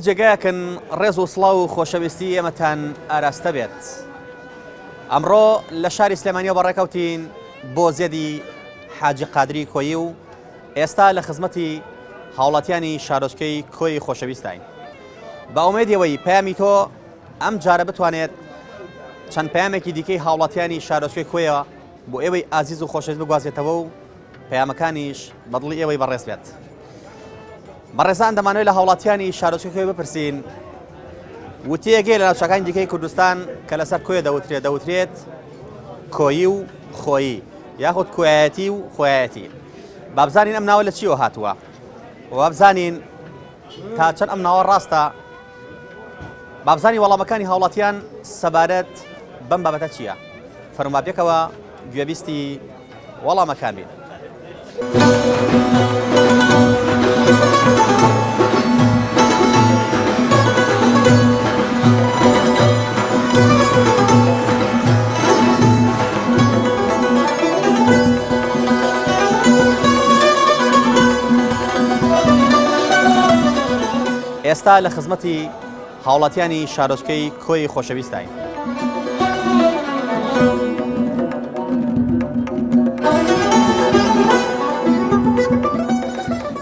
جێگایەکن ڕێز و سڵاو و خۆشەویستی ئێمەتان ئاراستە بێت. ئەمڕۆ لە شاری سلێمانیەوە بەڕێکەوتین بۆ زێدی حاجی قادری کۆیی و ئێستا لە خزمەتی هاوڵاتیانی شارۆچکەی کۆی خۆشەویستین. بە ئومێدیەوەی پەیامی تۆ ئەم جارە بتوانێت چەند پەیامێکی دیکەی هاوڵاتیانی شارۆچکەی کۆیەوە بۆ ئێوەی ئازیز و خۆشەویست بگوازێتەوە و پەیامەکانیش بەدڵی ئێوەی بەڕێز بێت. بەڕێزان دەمانوێت لە هاوڵاتیانی شارۆچکەی کۆی بپرسین وتەیەکێ لە ناوچەکانی دیکەی کوردستان کە لەسەر کۆیە دەوترێت کۆیی و خۆیی یاخود کۆیەتی و خۆیەتی. با بزانین ئەم ناوە لە چیەوە هاتووە و بزانین تا چەند ئەم ناوە ڕاستە، با بزانین وەڵامەکانی هاوڵاتیان سەبارەت بەم بابەتە چییە. فەرموابێکەوە گوێبیستی وەڵامەکان بین. ئێستا لە خزمەتی هاوڵاتیانی شارۆچکەی کۆی خۆشەویستین.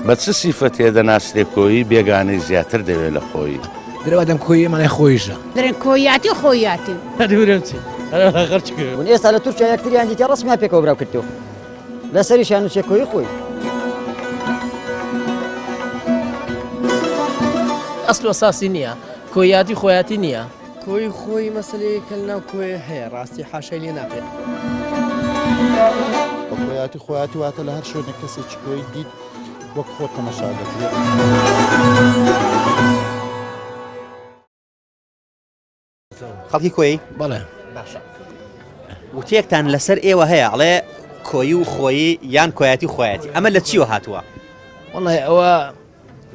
بە چ سیفەتێ دەناسرێ کۆیی بێگانەی زیاتر دەوێت لە خۆی؟ درەوەدەم کۆیی مانای خۆیشە درێن کۆیاتی خۆیاتی ئێستا لە تورکیا یەکتریان دیتە ڕسمیان پێکەوە براو کردەوە لەسەریشیان وچێ کۆیی خۆی. ئەسڵ ئەساسی نییە، کۆیاتی خۆیاتی نییە. کۆی خۆی مەسلەیەکە لەناو کۆیە هەیە، ڕاستی حاشای لێ ناکرێت. کۆیاتی خۆیاتی واتە لە هەر شوێنێک کەسێکی کۆی دیت وەک خۆت تەماشا دەکرێت. خەڵکی کۆی بەڵێ باشە. وتەیەکتان لەسەر ئێوە هەیە ئەڵێ کۆیی و خۆیی یان کۆیاتی و خۆیاتی، ئەمە لە چیوە هاتووە؟ وەڵی ئەوە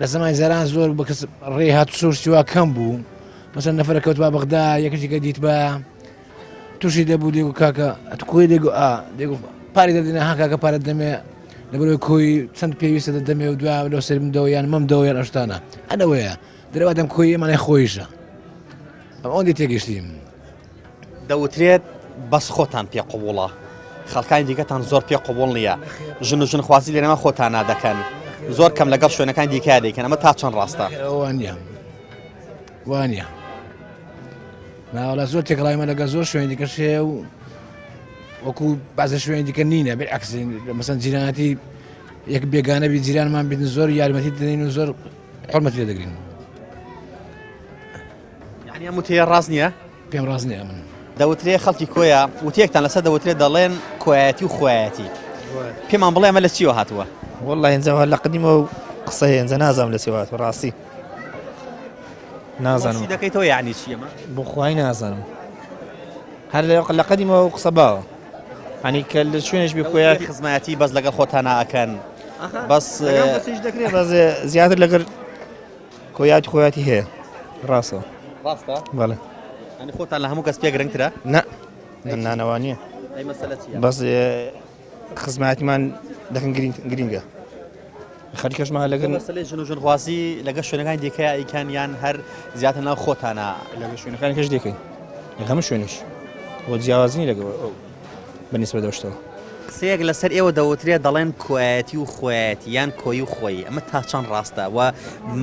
لە زەمانی زەران زۆر بە کەس ڕێ هات سوورسیوا کەم بوو. مەسەن نەفرە کەوتوا بەغدا یەکێکە دیت بە تووشی دەبوو دێگو کاکە ئەتکۆی دێگو دێگو پاری دەدێنە ها کاکە پارەت دەمێ لەبەرەوەی کۆی چەند پێویستە دەمێ و دوا لەو سەرم دەوە یان مەم دەوە یان ئەشتانە ئەنەوەیە درەوەدەم کۆیی مانای خۆیشە. ئەم ئەوەندی تێگەشتیم دەوترێت بەس خۆتان پێ قوبوڵە، خەڵکانی دیکەتان زۆر پێ قوبوڵ نییە، ژن و ژنخوازی لێرەمە خۆتان نادەکەن، زۆر کەم لەگەڵ شوێنەکان دیکە دەیکەن. ئەمە تا چەند ڕاستە؟ وانە ناوەڵە زۆر تێکڵایمە لەگە زۆر شوێن دیکەشێ و وەکو بازە شوێن دیکە نینە بێ عکسین مەسەن جیرانەتی یەک بێگانە بی جیرانمان بین زۆر یارمەتی دەدەین و زۆر حرمەتی لێ دەگرین. یعنی ئەم وتەیە ڕاست نییە؟ پێم ڕاست نییە. من دەوترێت خەڵکی کۆیە وتەیەکتان لەسەر دەوترێت دەڵێن کۆیەتی و خۆیەتی، پێمان بڵێ ئەمە لە چیوە هاتووە؟ وەڵی هێنجەوە لە قدیمەوە قسە هێنجە نازانم لە چێوە هاتووە، ڕاستی نازانم دەکەیتەوە یعنی چی ئەمە؟ بخوای نازانم. هەر لە قدیمەوە قسە باوە هەنی کە لە شوێنش بێ کۆیاتی خزمەتی بەس لەگەڵ خۆتان ناکەن، بەس دەکرێت بەس زیاتر لەگەر کۆیاتی خۆیاتی هەیە. ڕاستەوە ڕاستە؟ بەڵێ. ئەنی خۆتان لە هەموو کەس پێ گرنگترە؟ نانەوە نییە، ئەی مەسەلە چییە؟ بەس خزمەتیمان دەکەن گرینگە. خەریکەشمان لەگەر مەسەلەی ژن و ژنخوازی لەگەڵ شوێنەکانی دیکە ئەیکان یان هەر زیاتر ناو خۆتانە لەگەڵ شوێنەکانی کەش دەکەین لە هەموو شوێنش بۆ جیاوازنی لەگەڵ بەنسبە دەشتەوە. قسەیەک لەسەر ئێوە دەوترێت دەڵێن کۆیەتی و خۆیەتی یان کۆی و خۆی، ئەمە تا چەند ڕاستە و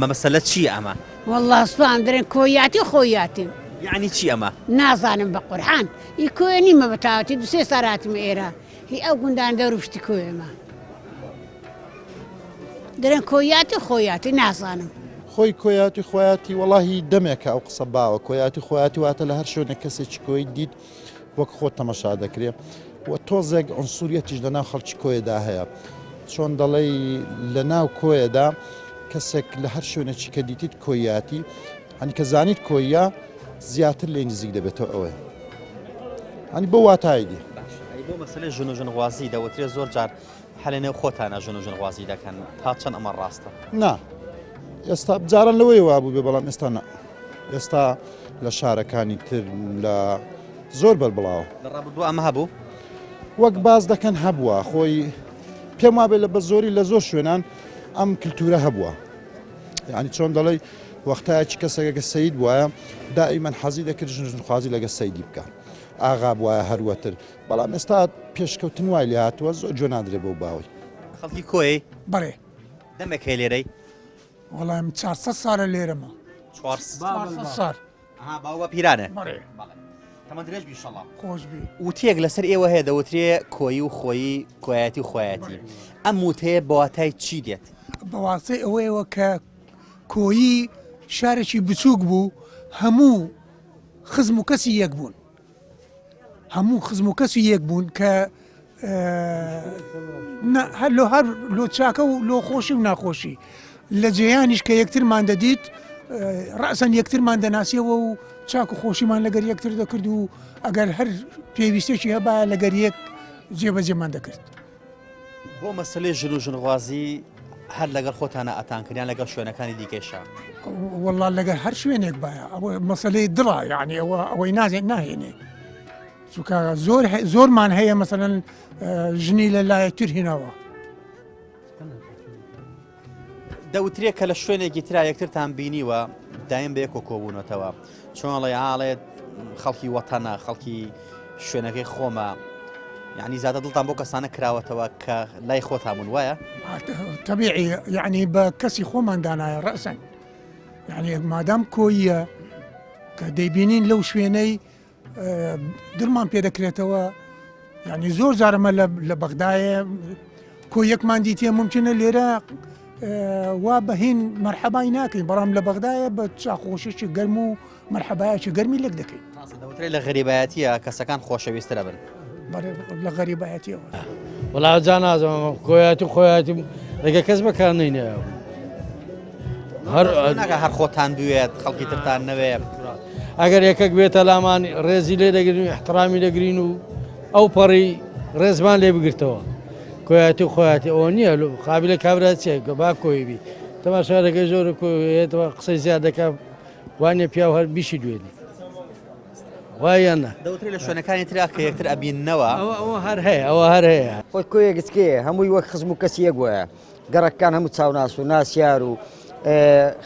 مەسەلە چی ئەمە؟ والله سوان درێن کۆیاتی خۆیاتی یعنی چی ئەمە؟ نازانم بە قورحان هی کۆیە نیمە بەتاوەتی دوسێ ساراتمە ئێرە هی ئەو گوندان دەروشتی کۆیەمە درێن کۆیاتی خۆیاتی نازانم. خۆی کۆیاتی خۆیاتی وەڵاهی دەمێکە ئەو قسە باوە. کۆیاتی خۆیاتی واتە لە هەر شوێنە کەسێکی کۆی دیت وەک خۆت تەماشا دەکرێت و تۆزێک ئەنسوریەتیش لەناو خەڵکی کۆیەدا هەیە. چۆن دەڵێی لە ناو کۆیەدا کەسێک لە هەر شوێنێکی کە دیتیت کۆیاتی هەنی کە زانیت کۆیە زیاتر لێ نزیک دەبێتەوە ئەوەیە هەنی بۆ واتایدی. بۆ مەسەلەی ژن و ژنخوازی دەوترێت زۆر جار هەلێنێ خۆتانە ژن و ژنخوازی دەکەن، تا چەند ئەمە ڕاستە؟ نا ئێستا جاران لەوەی وابوو بێ بەڵام ئێستا نا. ئێستا لە شارەکانی تر لە زۆر بەربڵاوە لە ڕابردوو ئەمە هەبوو وەک باز دەکەن هەبووە. خۆی پێم وابێت لە بە زۆری لە زۆر شوێنان ئەم کللتورە هەبووە. یعنی چۆن دەڵێ وەختایکی کەسێکە سەید وایە دائیمەن حەزی دەکرد ژنخوازی لەگە سەیدی بکە ئاغا وایە هەروەتر بەڵام ئێستا پێشکەوتن وای لێ هاتووە زۆر جۆ نادرێ بۆ باوی خەڵکی کۆی بەڵێ دەمێک هەیە لێرەی وەڵام 400 ساڵە لێرەمە 400 سار باوە پیرانە بەڵێ تەمە درێژ بیشەڵام خۆش بی وتێک لەسەر ئێوە هەیە دەوترێ کۆیی و خۆیی کۆیەتی و خۆیەتی ئەم وتەیە بەواتای چی دێت بەواسەی ئەوەیەوە کە کۆیی شارێکی بچووک بوو هەموو خزم و کەسی یەک بوون هەموو خزم و کەسی یەک بوون کە هەر لۆ چاکە و لۆ خۆشی و ناخۆشی لە جێیانیش کە یەکترمان دەدیت ڕەسەن یەکترمان دەناسیەوە و چاک و خۆشیمان لەگەر یەکتر دەکرد و ئەگەر هەر پێویستێکی هەبایە لەگەر یەک جێبەجێمان دەکرد بۆ مەسلەی ژن و ژنخوازی هەر لەگەڵ خۆتانە ئەتانکردیان لەگەڵ شوێنەکانی دیکەشە وەڵا لەگەر هەر شوێنێک باە ئەوە مەسلەی دڵە یعنی ئەوەی نازێت ناهێنێ چونکە زۆرمان هەیە مەسەلەن ژنی لە لایەکتر هینەوە دەوترێت کە لە شوێنێکی ترا یەکترتان بینیوە دایم بە یەک کۆبوونەتەوە چۆن لە ئاڵێت خەڵکی وەتەنە خەڵکی شوێنەکەی خۆمە یعنی زیادە دڵتان بۆ کەسانە کراوەتەوە کە لای خۆتان وایە طبیعی یعنی بە کەسی خۆمان دانایە ڕەسەن یعنی مادام کۆیە کە دەیبینین لەو شوێنەی دڵمان پێ دەکرێتەوە یعنی زۆر جارەمە لە بەغدایە کۆیەکمان دیتە ممکنە لێرە وا بەهین مەرحەبای ناکەین بەڵام لە بەغدایە بە چاخۆشیی گەرم و مەرحەبایەکی گەرمی لەک دەکەین دەوترێت لە غەریبایەتیە کەسەکان خۆشەویسترە بن لە غەریبایەتیەوە وەڵا جا نازەوە کۆیەتی خۆیەتی ڕێگە کەس بەکار نینە هەر خۆتان دوێت خەڵکی ترتان نەوێ ئەگەر یەکەک بێتە لامان ڕێزی لێ دەگرین و احترامی دەگرین و ئەو پەڕی ڕێزمان لێ بگرتەوە کۆیەتی و خۆیەتی ئەوە نییە قابلە کابرا چێ کە با کۆیبی تەماشا دەکەی زۆر کۆیێتەوە قسەی زیاد دەکا وانێ پیا و هەر بیشی دوێنی وایەنە دەوترێت لە شوێنەکانی ترا کە یەکتر ئەبیننەوە ئەوە هەر هەیە ئەوە هەر هەیە خۆی کۆیەکسکێ هەمووی وەک خزم و کەسی یەک وایە گەڕەکان هەموو چاوناس و ناسیار و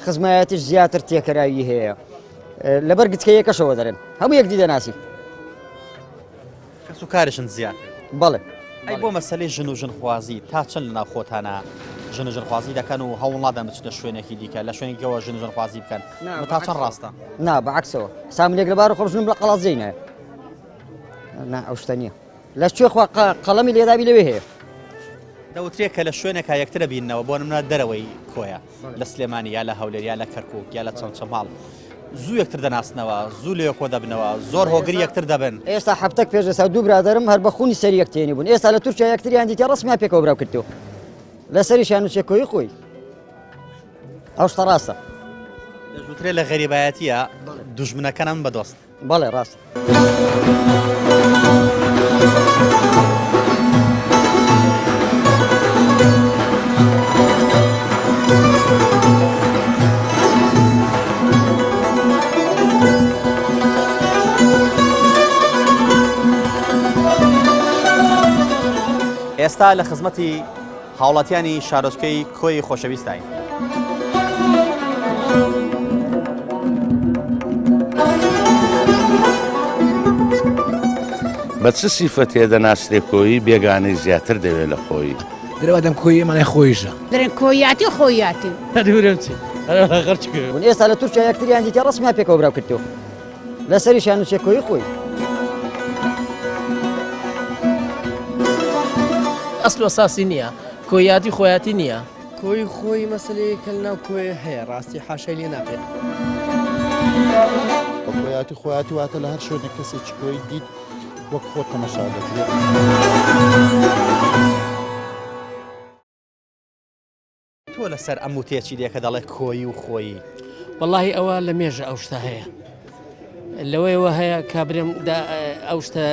خزمایەتیش زیاتر تێکەراوی هەیە لەبەر گچکە یەکەشەوە دەرێن هەموو یەک دیدەناسی کەس و کارشن زیاتر بەڵێ ئەی بۆ مەسلەی ژن و ژنخوازی تا چەند لەناو خۆتانە ژن و ژنخوازی دەکەن و هەوڵ نادەن بچنە شوێنێکی دیکە لە شوێنێکەوە ژن و ژنخوازی بکەن تا چەند ڕاستە نا بەعکسەوە ساملێک لەبار خۆم ژنم لە قەڵات زەینە نا ئەو شتە نییە لە شوێ خوا قەڵەمی لێدابی لەوێ هەیە دەوترێت کە لە شوێنێکە یەکترە بینەوە بۆ نمونە دەرەوەی کۆیە لە سلێمانی یا لە هەولێر یا لە کەرکووک یا لە چەمچەماڵ زوو یەکتر دەناسنەوە زوو لێ کۆ دەبنەوە زۆر هۆگری یەکتر دەبن ئێستا هەفتەك پێش ئێستا دوو برادرم هەر بە خونی سەری یەکتێنی بوون ئێستا لە تورکیا یەکتریان دیتە ڕسمیان پێکەوە براو کردەوە لە سەریشیان وچێ کۆی خۆی ئەو شتە ڕاستە دەوترێت لە غەریبایەتیە دوژمنەکەنم بەدۆست بەڵێ ڕاستە ئێستا لە خزمەتی هاوڵاتیانی شارۆچکەی کۆی خۆشەویستین بە چ سیفەتێ دەناسرێ کۆیی بێگانەی زیاتر دەوێت لە خۆی درەوەدەم کۆیی مانای خۆیشە دەرێن کۆیاتی خۆیاتی دوورم چی غەرچ کرد بوون ئێستا لە تورکیا یەکتریان دیتە ڕسمیان پێکەوە براو کردەوە لە سەریشیان وچێ کۆی خۆی ئەسل و ئەساسی نییە کۆیاتی خۆیاتی نییە کۆی خۆی مەسلەیە کە لەناو کۆیە هەیە ڕاستی حاشای لێ ناکرێت کۆیاتی خۆیاتی واتە لە هەر شوێنێک کەسێکی کۆی دیت وەک خۆت تەماشا دەکرێت تۆ لەسەر ئەم وتێکی دێکە دەڵێ کۆیی و خۆیی واللهی ئەوە لە مێژە ئەو شتە هەیە لەوەیەوە هەیە کا برم ئەو شتە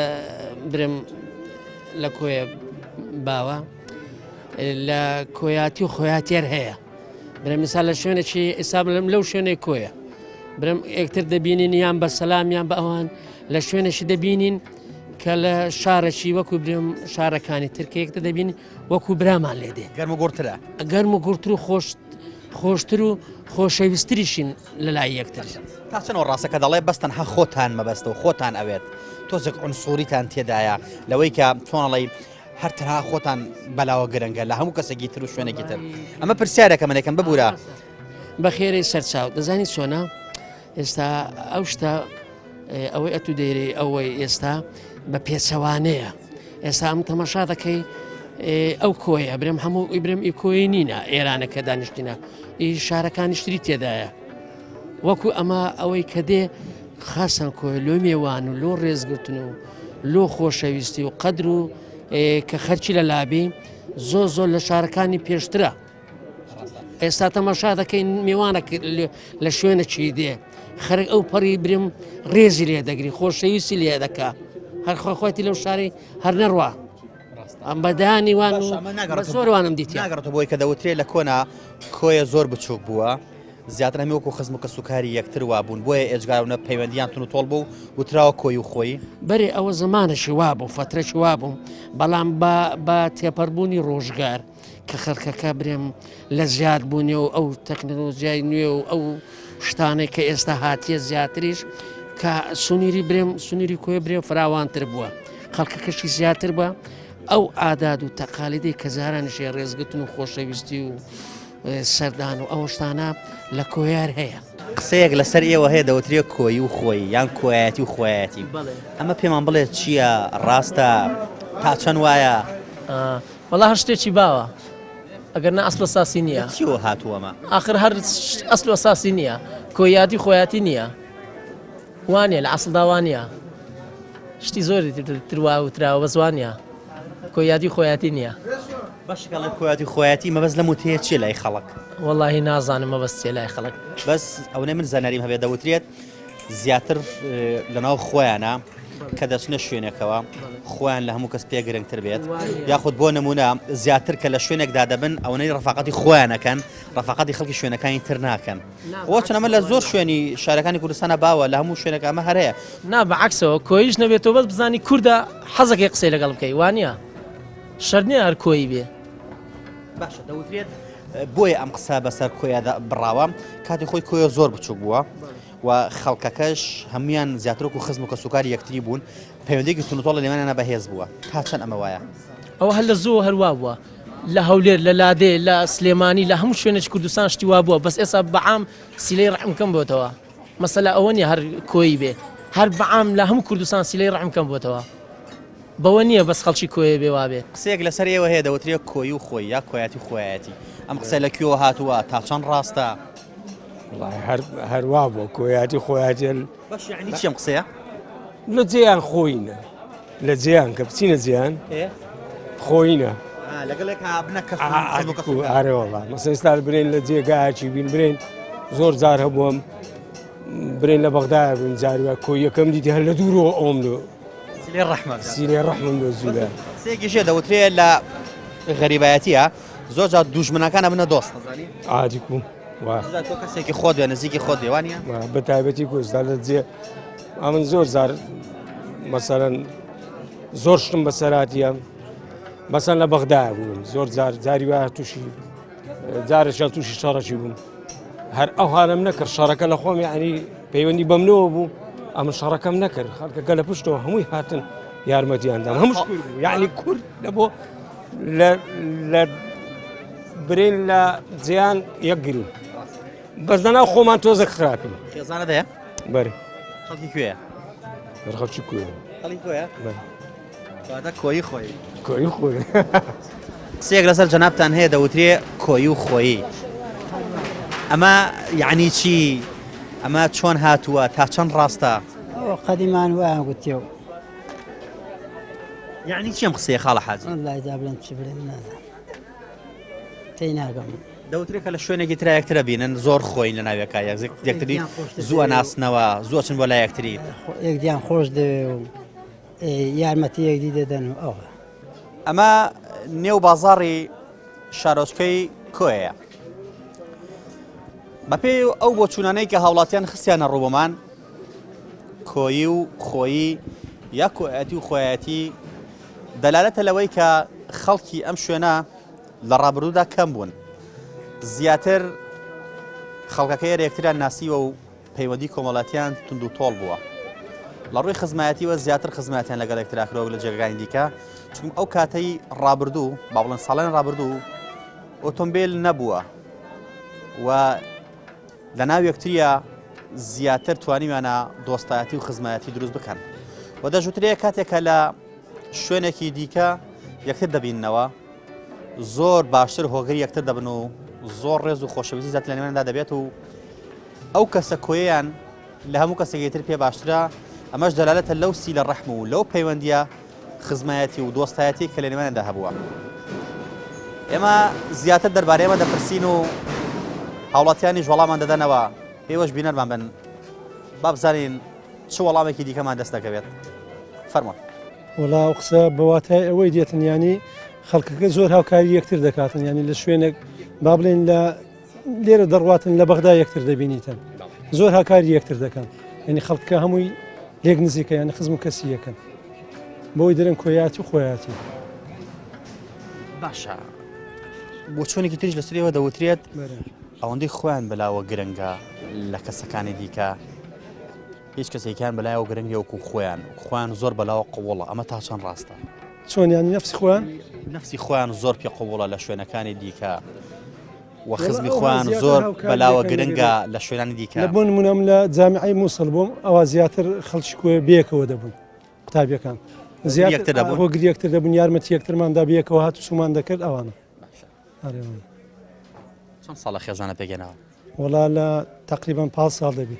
برم لە کۆیە باوە لە کۆیاتی و خۆیاتێر هەیە برە میسال لە شوێنێکی ئێستا لەو شوێنەی کۆیە برم یەکتر دەبینین یان بە سەلام یان بە ئەوان لە شوێنێکی دەبینین کە لە شارێکی وەکو برم شارەکانی ترکە یەکتر دەبینین وەکو برامان لێ دێ گەرم و گورترە گەرم و گورتر و خۆشتر و خۆشەویستریشین لە لای یەکتر. تا چەنەوە ڕاستەکە دەڵێ بەستەن ها خۆتان مەبەستەوە خۆتان ئەوێت تۆزێک ئۆنسوریتان تێدایە لەوەی کە تۆنەڵی هەرتەنها خۆتان بەلاوە گرنگە لە هەموو کەسێکی تر و شوێنێکی تر ئەمە پرسیارەکە منەکەم ببوورە بە خێرەی سەرچاو دەزانی چۆنا ئێستا ئەو شتە ئەوەی ئەتو دەیری ئەوەی ئێستا بە پێچەوانەیە ئێستا ئەم تەماشا دەکەی ئەو کۆیە برم هەموو ئیبرم ئی کۆی نینە ئێرانەکە دانیشتینە ئی شارەکانیشتری تێدایە وەکو ئەمە ئەوەی کە دێ خاسان کۆی لۆ میێوان و لۆ ڕێزگرتن و لۆ خۆشەویستی و قەدر و کە خەرچی لە لابی زۆر لە شارەکانی پێشترە ئێستا تەماشا دەکەین میوانە لە شوێنە چی دێ خەرک ئەو پەڕی برم ڕێزی لێ دەگری خۆشەویستی لێ دەکا هەر خۆخواتی لەو شاری هەر نەڕوا ئەم بەدانی وان زۆروانم دیتی ناگەڕێتەوە بۆی کە دەوترێت لە کۆنا کۆیە زۆر بچووک بووە زیاتر هەمی وەکو خزم و کە سوکاری یەکتر وابوون بۆیە ئێجگارونە پەیوەندیان تون و تۆڵ بوو وتراوە کۆی و خۆی بەرێ ئەوە زمانەشی وابوو فترەشی وابووم بەڵام بە تێپەڕبوونی ڕۆژگار کە خەرکەکە برێم لە زیاد بوونی و ئەو تەکنۆلۆژیای نوێ و ئەو شتانێک کە ئێستا هاتیە زیاتریش کە سونیری برێم سونیری کۆی برێ فراوانتر بووە خەڵکەکەشی زیاتر بووە ئەو ئاداد و تەقالیدەی کە زارانیشی ڕێزگرتن و خۆشەویستی و سەردان و ئەو شتانە لە کۆیار هەیە قسەیەک لەسەر ئێوە هەیە دەوترێت کۆی و خۆی یان کۆیەتی و خۆیەتی ئەمە پێمان بڵێت چییە ڕاستە تا چەند وایە وەڵا هەر شتێکی باوە ئەگەر نە ئەسڵ ئەساسی نییە چیوە هاتووەمە آخر هەر ئەسڵ ئەساسی نییە کۆیاتی خۆیاتی نییە وانە لە ئەسڵدا وانە شتی زۆری تروا وتراوە بە زوانە کۆیاتی خۆیاتی نییە باشگەڵی کۆیاتی خۆیەتی مەبەست لە موتەیە چی لای خەڵک وەڵاهی نازانم مەبەستێ لای خەڵک بەس ئەوەی من زاناریم هەبێت دەوترێت زیاتر لەناو خۆیانە کە دەچنە شوێنێکەوە خۆیان لە هەموو کەس پێ گرنگتر بێت یاخود بۆ نمونە زیاتر کە لە شوێنێکدا دەبن ئەوەی ڕفاقەتی خۆیانەکەن ڕفاقەتی خەڵکی شوێنەکانی تر ناکەن بۆ چەنەمە لە زۆر شوێنی شارەکانی کوردستانە باوە لە هەموو شوێنەکە ئەمە هەرەیە نا بەعکسەوە کۆیش نەبێتەوە بەس بزانی کووردە حەزەکەی قسەی لەگەڵ بکەی وانە شەرنیە هەر کۆی بێ باشە دەوترێت بۆیە ئەم قسە بەسەر کۆیە بڕاوە کاتی خۆی کۆیە زۆر بچوک بووە و خەڵکەکەش هەمویان زیاترۆک و خزم و کە سوکاری یەکتری بوون پەیوەندێکی تونوتۆڵ لە لێمانیانە بەهێز بووە تا چەند ئەمە وایە ئەوە هەر لە زۆر هەروە بووە لە هەولێر لە لادێ لە سلێمانی لە هەموو شوێنێکی کوردستان شتی وا بووە بەس ئێستا بەعام سیلەی ڕەحمکەم بۆتەوە مەسەلا ئەوە نیە هەر کۆی بێ هەر بەعام لە هەموو کوردستان سیلەی ڕەحمکەم بۆتەوە بەوە نییە بەس خەڵکی کۆیە بێ وابێ قسەیەک لەسەر ئێوە هەیە دەوترێت کۆی و خۆی یا کۆیەتی خۆیەتی ئەم قسە لە کوێوە هاتووە تا چەند ڕاستە هەروە بۆ کۆیاتی خۆیاتێن باش یعنی چیم قسەیە لە جێیان خۆینە لە جێیان کە بچینە جیان خۆینە لەگەڵێک بنەکە ئارێوەڵا مەسەستا برێن لە جێگایکی بین برێن زۆر جار هەبووم برێن لە بەغدا بن جاروە کۆی یەکەم دیتی هەر لە دوورەوە ئۆملو سیلێ ڕەحمم لە زوولە سێکیشێ دەوترێت لە غەریبایەتیە زۆر جار دوژمنەکانە بنە دۆست ئادی کوم تۆ کەسێکی خۆت وێ نزیکی خۆت دێوانە بە تایبەتی کوردستان لە جێ ئەمن زۆر زار مەسەرەن زۆر شتم بەسەراتیە مەسەن لە بەغدا بووم زۆر جاری وایە تووشی جارێکیان تووشی شەڕەکی بووم هەر ئەو هانم نەکرد شەڕەکە لە خۆم یعنی پەیوەندی بەمنەوە بوو ئەمە شەڕەکەم نەکرد خەڵکەکە لە پشتەوە هەمووی هاتن یارمەتیاندام هەمووش کورد بوو یعنی کورد لە بۆ لە برین لە جیان یەکگرین بەس دەناو خۆمان تۆزە خراپین خێزانە دەیە بەری خەڵکی کوێیە خەڵکی کوێ خەڵکی کۆیە کۆی خۆی کۆی خۆی قسەیەک لەسەر جەنابتان هەیە دەوترێ کۆی و خۆیی ئەمە یعنی چی ئەمە چۆن هاتووە تا چەند ڕاستە ئەوە قەدیمان وایە گوتیەوە یعنی چیم قسەیە خاڵە حاجی وەڵای دا بڵێم چی بڵێم نازانم تێی ناگەم دەوترێت کە لە شوێنێکی ترا یەکترە بینن زۆر خۆین لە ناوێکە یەکتری زووە ناسنەوە زووە چن بۆ لای یەکتری یەکدیان خۆش دەوێ و یارمەتی یەکدی دەدەن و ئەوە ئەمە نێو بازاڕی شارۆچکەی کۆیە بەپێی ئەو بۆ چوونانەی کە هاوڵاتیان خستیانە ڕووبمان کۆیی و خۆیی یا کۆیەتی و خۆیەتی دەلالەتە لەوەی کە خەڵکی ئەم شوێنە لە ڕابردوودا کەم بوون زیاتر خەڵکەکە یەکتریان ناسیوە و پەیوەندی کۆمەڵاتیان تند و تۆڵ بووە لە ڕووی خزمەتیوە زیاتر خزمەتیان لەگەڵ یەکتراکرەوە لە جێگەکانی دیکە چونکە ئەو کاتەی ڕابردوو با بڵێن ساڵان ڕابردوو ئۆتۆمبیل نەبووە و لە ناو یەکتریە زیاتر توانیمانە دۆستایەتی و خزمەتی دروست بکەن و دەژوترەیە کاتێکە لە شوێنێکی دیکە یەکتر دەبینەوە زۆر باشتر هۆگری یەکتر دەبن و زۆر ڕێز و خۆشەویستی زیاتر لە نێواندا دەبێت و ئەو کەسە کۆیەیان لە هەموو کەسێکی تر پێ باشترە ئەمەش دەلالەتە لەو سیلە ڕەحم و لەو پەیوەندیە خزمەتی و دۆستایەتی کە لە نێواندا هەبووە ئێمە زیاتر دەربارەی ئێمە دەپرسین و هاوڵاتیانیش وەڵامان دەدەنەوە پێوەش بینەرمان بن با بزانین چ وەڵامێکی دیکەمان دەست دەکەوێت فەرموون وڵا قسە بەواتای ئەوەی دێتن ینی خەڵکەکە زۆر هاوکاری یەکتر دەکاتن ینی لە شوێنێک با بڵێن لە لێرە دەڕواتن لە بەغدا یەکتر دەبینیتن زۆر هاوکاری یەکتر دەکەن ینی خەڵکەکە هەمووی لێک نزیکە یانی خزم و کەسی یەکەن بۆی دەرن کۆیاتی و خۆیاتی باشە بۆ چۆنێکی تریش لەسەرەوە دەوترێت ئەوەندەی خۆیان بەلاوە گرنگە لە کەسەکانی دیکە هیچ کەسێکیان بەلایەوە گرنگی وەکو خۆیان زۆر بەلاوە قوڵە ئەمە تا چەند ڕاستە چۆن ینی نەفسی خۆیان نفسی خۆیان زۆر پێ قوڵە لە شوێنەکانی دیکە و خزمی خۆیان زۆر بەلاوە گرنگە لە شوێنانی دیکە لە بۆ نمونەم لە جامیعەی مووسڵ بووم ئەوە زیاتر خەڵکی کوێ بەیەکەوە دەبوون قوتابیەکان زیاتر هۆگری یەکتر دەبوون یارمەتی یەکترماندا بەیەکەوە هات و سومان دەکرد ئەوانە چەند ساڵە خێزانە پێگەنەوە وەڵا لە تقریبان 5 ساڵ دەبی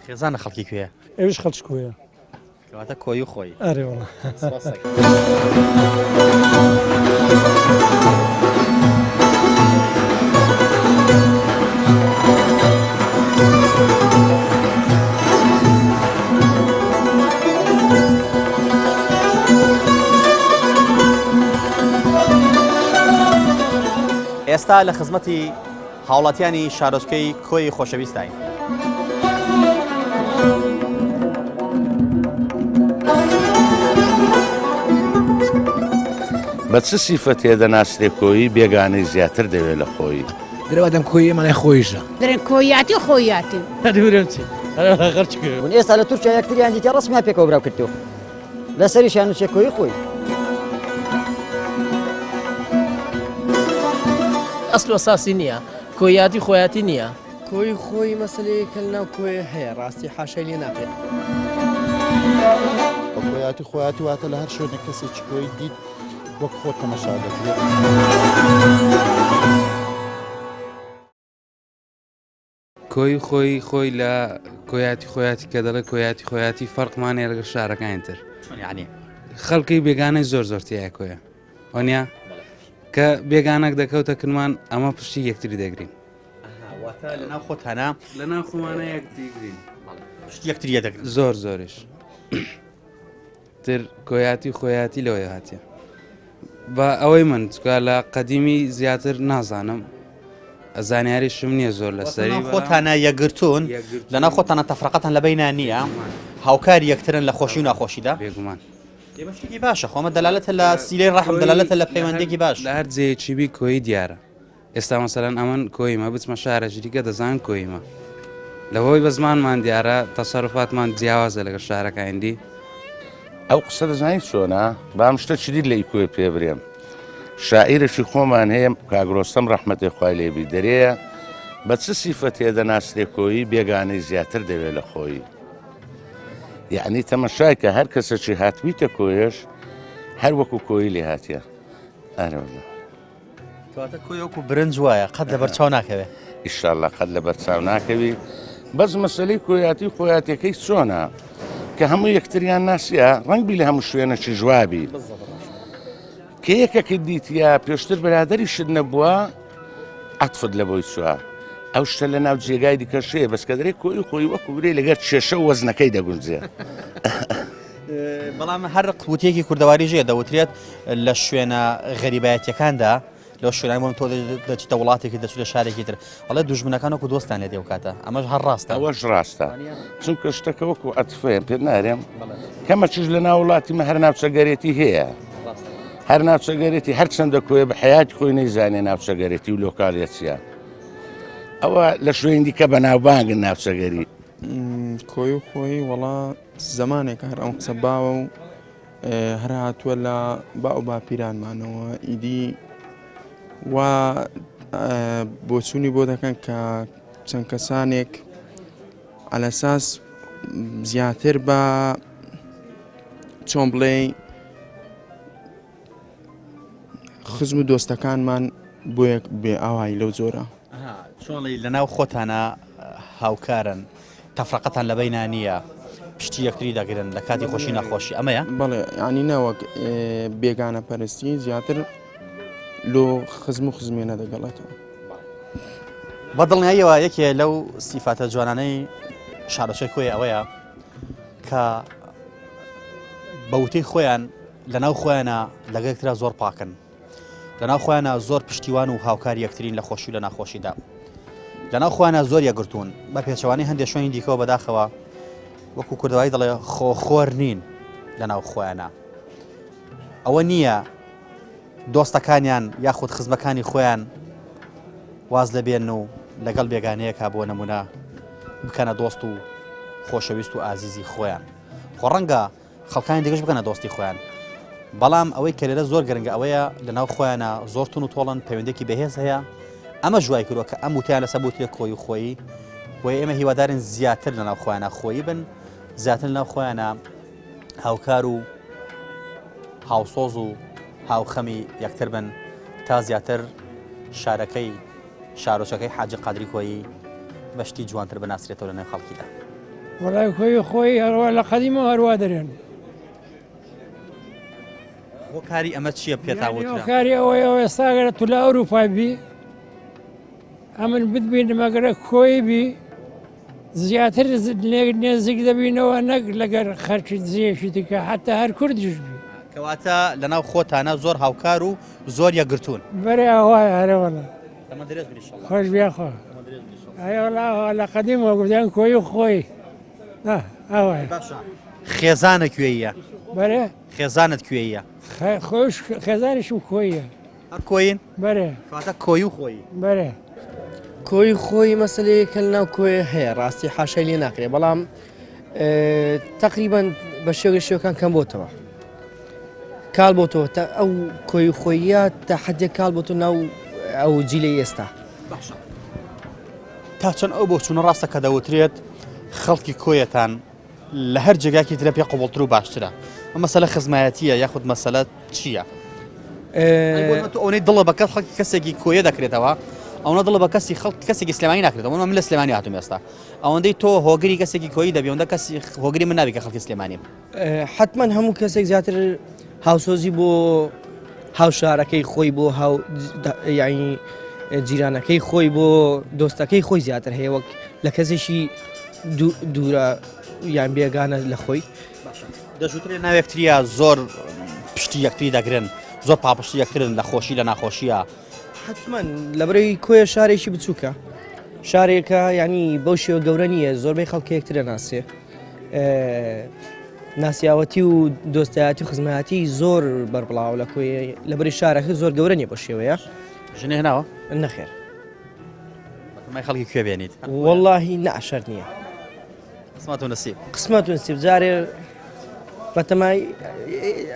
خێزانە خەڵکی کوێیە ئێوش خەڵکی کوێیە کەواتە کۆی و خۆی ئەرێ وەڵا ئێستا لە خزمەتی هاوڵاتیانی شارۆچکەی کۆی خۆشەویستین بە چ سیفەتێ دەناسرێ کۆیی بێگانەی زیاتر دەوێت لە خۆی درەوادەم کۆیی مانای خۆیشە درێن کۆیاتی خۆیاتی من ئێستا لە تورکیا یەکتریان دیتە ڕسمیان پێکەوە براو کردەوە لەسەریشیان نووسێ کۆی خۆی ئەسڵ ئەساسی نییە کۆیاتی خۆیاتی نییە کۆی خۆی مەسلەیەکە لەناو کۆی هەیە ڕاستی حاشای لێ ناکرێت کۆیاتی خۆیاتی واتە لە هەر شوێنێک کەسێکی کۆی دیت وەک خۆت تەماشا دەکرێت کۆی خۆی لە کۆیاتی خۆیاتی کە دەڵێ کۆیاتی خۆیاتی فەرقمانێ لەگەڵ شارەکانی تر یعنی خەڵکی بێگانەی زۆر زۆرتیایە کۆیە وانیا کە بێگانەك دەکەوتە کرمان ئەمە پشتی یەکتری دەگرین لەناو خۆتانە لەناو خۆمانە یەکتیگرین یەکتریە دەگرین زۆر زۆرش تر کۆیاتی خۆیاتی لەوەی هاتیە بە ئەوەی من چکە لە قەدیمی زیاتر نازانم زانیاریشم نییە زۆر لەسەری خۆتانە یەگرتوون لەناو خۆتانە تەفرەقەتان لە بەینا نییە هاوکاری یەکترن لە خۆشی و ناخۆشیدا بێگومان دێمەشتێکی باشە خۆمە دەلالەتە لە سیلەی ڕەحم دەلالەتە لە پەیوەندێکی باش لە هەر جێیەکی بی کۆی دیارە ئێستا مەسەلەن ئەمن کۆیمە بچمە شارە ژریکە دەزان کۆیمە لەوەی بە زمانمان دیارە تەسەڕفاتمان جیاوازە لەگەڵ شارەکەیندی ئەو قسە دەزانیت چۆنە بام شتە چدی لە ئیکوێ پێ برێم شاعیرێکی خۆمان هەیە کاگرۆستەم ڕەحمەتی خوای لێبی دەرەیە بە چ سیفەتێ دەناسرێ کۆیی بێگانەی زیاتر دەوێت لە خۆی یعنی تەمەشای کە هەر کەسێکی هاتوویتە کۆیەش هەر وەکو کۆیی لێ هاتیە ئەرەوە کەواتە کۆی وەکو برنج وایە قەت لە بەرچاو ناکەوێت ئیشاءالله قەت لە بەرچاو ناکەوی بەس مەسەلەی کۆیاتی خۆیاتیەکەی چۆنە کە هەموو یەکتریان ناسیە ڕەنگبی لە هەموو شوێنەکی جوابی کە یەکەکە دیتە پێشتر بەرادەری شت نەبووە عەتفت لە بۆی چوە ئەو شتە لە ناو جێگای دیکەشەیە بەس کە دەرێ کۆی خۆی وەکو برێ لەگەر کێشە و وەزنەکەی دەگونجێ بەڵام هەر قوتێکی کوردەواری ژێ دەوترێت لە شوێنە غەریبایەتیەکاندا لە شوێنانی بۆم تۆ دەچیتە وڵاتێکی دەچێت لە شارێکی تر ئەڵێ دوژمنەکان وەکو دۆستان لێ دێوکاتە ئەمەش هەر ڕاستە ئەوەش ڕاستە چونکە شتەکە وەکو عەتفەیە پێ نارێم کەمە چش لە ناو وڵاتیمە هەر ناوچەگەرێتی هەیە هەر ناوچەگەرێتی هەر چەندە کۆیە بە حیاتی خۆی نەیزانێ ناوچەگەرێتی و لۆکاڵیەتیە ئەوە لە شوێندی کە بەناوبانگن ناوچەگەری کۆی و خۆی وەڵا زمانێک هەر ئەم قسە باوە و هەر هاتووە لە با و باپیرانمانەوە ئیدی و بۆچوونی بۆ دەکەن کە چەند کەسانێک ئەلەساس زیاتر بە چۆن بڵێ خزم و دۆستەکانمان بۆ یەک بێ ئاوایی لەو جۆرە چۆنڵی لەناو خۆتانە هاوکارن تەفرەقەتان لە بەینا نییە پشتی یەکتری دەگرن لە کاتی خۆشی نەخۆشی ئەمەیە بەڵێ ینی ناوەک بێگانە پەرستی زیاتر لۆ خزم و خزمێنە دەگەڵێتەوە بەدڵنیاییەوە یەکێ لەو سیفاتە جوانانەی شارۆچەی کۆی ئەوەیە کە بەوتەی خۆیان لەناو خۆیانە لەگەکترا زۆر پاکن لەناو خۆیانە زۆر پشتیوان و هاوکار یەکترین لە خۆشی و لە ناخۆشیدا لەناو خۆیانە زۆر یەکگرتوون بە پێچەوانی هەندێک شوێنی دیکەوە بەداخەوە وەکو کوردەوایی دەڵێ خۆخۆر نین لەناو خۆیانە ئەوە نییە دۆستەکانیان یاخود خزمەکانی خۆیان واز لەبێن و لەگەڵ بێگانەیەکا بۆ نمونە بکەنە دۆست و خۆشەویست و ئازیزی خۆیان خۆ ڕەنگە خەڵکانی دیگەش بکەنە دۆستی خۆیان بەڵام ئەوەی کە لێرە زۆر گرنگە ئەوەیە لەناو خۆیانە زۆر تون و تۆڵن پەیوەندێکی بەهێز هەیە ئەمە ژوای کردووە کە ئەم وتیان لەسەر بوتێ کۆی و خۆیی بۆیە ئێمە هیوادارین زیاتر لەناو خۆیانە خۆیی بن زیاتر لەناو خۆیانە هاوکار و هاوسۆز و هاوخەمی یەکتر بن تا زیاتر شارەکەی شارۆچەکەی حاجی قادری کۆیی بەشتی جوانتر بناسرێتەوە لە نێو خەڵکیدا وەڵای کۆی خۆی هەروە لە قەدیمەوە هەروە دەرێن بۆ کاری ئەمە چییە پێتاوترا کاری ئەوەیەوە ئێستاگەرە تو لە ئەوروپای بی ئەمن بتبین مەگەرە کۆی بی زیاتر نێزیک دەبینەوە نەک لەگەر خەرکی دزیەشی دیکە حتا هەر کوردیش بی کەواتە لەناو خۆتانە زۆر هاوکار و زۆر یەکگرتوون بەرێ ئەوایە هەرەوەڵە ئەمە درێژ بن ئینشاءالله خۆش بیاخوا ئەوڵا لە قەدیمەوە گوتیان کۆی و خۆی ئەوایە خێزانە کوێیە بەرێ خێزانت کوێیە خۆش خێزانیشم کۆیە هەر کۆین بەرێ کەواتە کۆی و خۆی بەرێ کۆی خۆی مەسلەیەکە لەناو کۆی هەیە ڕاستی حاشای لێ ناکرێ بەڵام تقریبان بە شێوەکان کەم بۆتەوە کاڵ بۆتەوە تا ئەو کۆی خۆیە تا حدێک کاڵ بۆتە ناو ئەو جیلەی ئێستا تا چەند ئەو بۆ چوونە ڕاستە کە دەوترێت خەڵکی کۆیەتان لە هەر جێگاکی ترە پێ قوبڵتر و باشترە ئەم مەسەلە خزمایەتیە یاخود مەسەلە چییە؟ ئەوەی دڵە بە خەڵکی کەسێکی کۆیە دەکرێتەوە ئەوە دڵە بە کەسی کەسێکی سلێمانی ناکرێتەوە من لە سلێمانی هاتووم ئێستا ئەوەندەی تۆ هۆگری کەسێکی کۆیی دەبی ئەوەندە کەسی هۆگری من نابی کە خەڵکی سلێمانیم حتمما هەموو کەسێک زیاتر هاوسۆزی بۆ هاوشارەکەی خۆی بۆ یعنی جیرانەکەی خۆی بۆ دۆستەکەی خۆی زیاتر هەیە وەک لە کەسێکی دوورە یان بێگانە لە خۆی دەژوترێ ناوێکتریە زۆر پشتی یەکتری دەگرن زۆر پاپشتی یەکترن لە خۆشی لە ناخۆشیە حتمما لەبەرەوەی کۆیە شارێکی بچووکە شارێکە ینی بەو شێوە گەورە نییە زۆربەی خەڵکی یەکترە ناسێ ناسیاوەتی و دۆستایەتی و خزمەتی زۆر بەربڵاو لە کۆی لەبەری شارەکە زۆر گەورە نیە بۆ شێوەیە ژنێ هێناوە نەخێر مای خەڵکی کوێ بێنیت واللهی نەعشەر نییە قسمەت و نەسیب قسمەت و نەسیب جارێ بەتەمای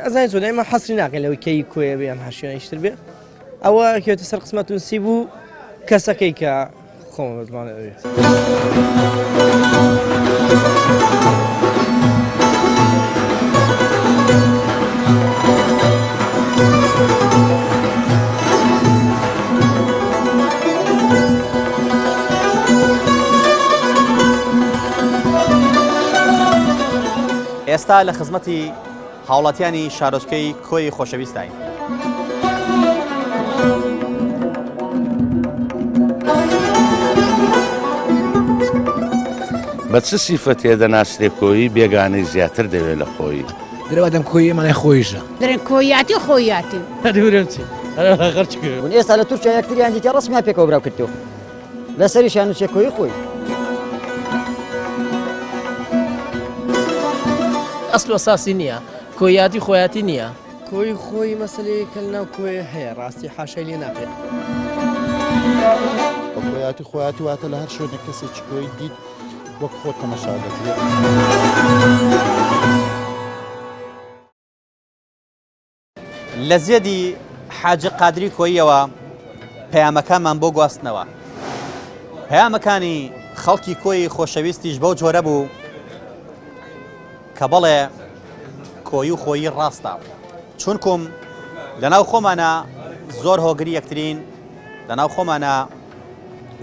ئەزانین چۆن ئێمە حەسری ناکەین لەوەی کەی کۆیە بێ یان هەر شوێنێکتر بێ ئەوە کێوتە سەر قسمەت و نەسیب و کەسەکەی کە خۆم بزمانە ئەوێ ئێستا لە خزمەتی هاوڵاتیانی شارۆچکەی کۆی خۆشەویستین بە چ سیفەتێ دەناسرێ کۆیی بێگانەی زیاتر دەوێت لە خۆی دەرەوەدەم کۆی ئێمەڵای خۆیشە دەرێن کۆیاتی خۆیاتی ئێستا لە تورکیا یەکتریان دیتە ڕسمیان پێکەوە براو کردەوە لەسەریشیان وچێ کۆی خۆی ئەسڵ ئەساسی نییە کۆیاتی خۆیاتی نییە کۆی خۆی مەسلەیەکە لەناو کۆی هەیە ڕاستی حاشای لێ ناکرێت کۆیاتی خۆیاتی واتە لە هەر شوێنە کەسێکی کۆی دیت وەک خۆت تەماشا دەکرێت. لە زێدی حاجی قادری کۆییەوە پەیامەکانمان بۆ گواستنەوە. پەیامەکانی خەڵکی کۆی خۆشەویستیش بەو جۆرە بوو کە بەڵێ کۆی و خۆیی ڕاستە، چونکم لەناو خۆمانە زۆر هۆگری یەکترین، لەناو خۆمانە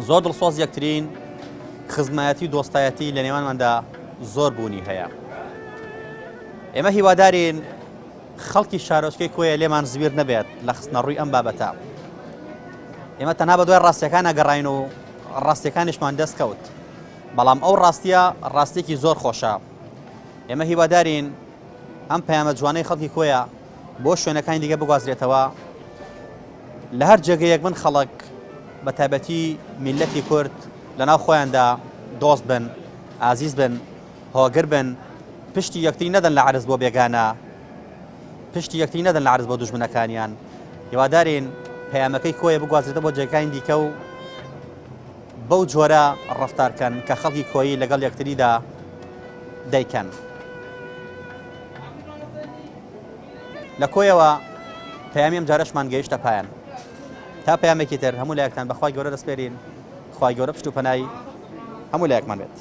زۆر دڵسۆز یەکترین، خزمایەتی و دۆستایەتی لە نێوانماندا زۆر بوونی هەیە. ئێمە هیوادارین خەڵکی شارۆچکەی کۆیە لێمان زویر نەبێت لە خستنە ڕووی ئەم بابەتە. ئێمە تەنها بە دوای ڕاستیەکان ئەگەڕاین و ڕاستیەکانیشمان دەستکەوت، بەڵام ئەو ڕاستیە ڕاستێکی زۆر خۆشە. ئێمە هیوادارین ئەم پەیامە جوانەی خەڵکی کۆیە بۆ شوێنەکانی دیگە بگوازرێتەوە، لە هەر جێگەیەک من خەڵک بە تایبەتی میلەتی کورد لەناو خۆیاندا دۆست بن، ئازیز بن، هۆگر بن، پشتی یەکتری نەدەن لە عەرز بۆ بێگانە، پشتی یەکتری نەدەن لە عەرز بۆ دوژمنەکانیان. هیوادارین پەیامەکەی کۆیە بگوازرێتە بۆ جێگەکانی دیکە و بەو جۆرە ڕەفتارکەن کە خەڵکی کۆیی لەگەڵ یەکتریدا دەیکەن. لە کۆیەوە پەیامی ئەم جارەشمان گەیشتە پایان. تا پەیامێکی تر هەموو لایەکتان بەخوای گەورە دەسپێرین. خوای گەورە پشت و پەنای هەموو لایەکمان بێت.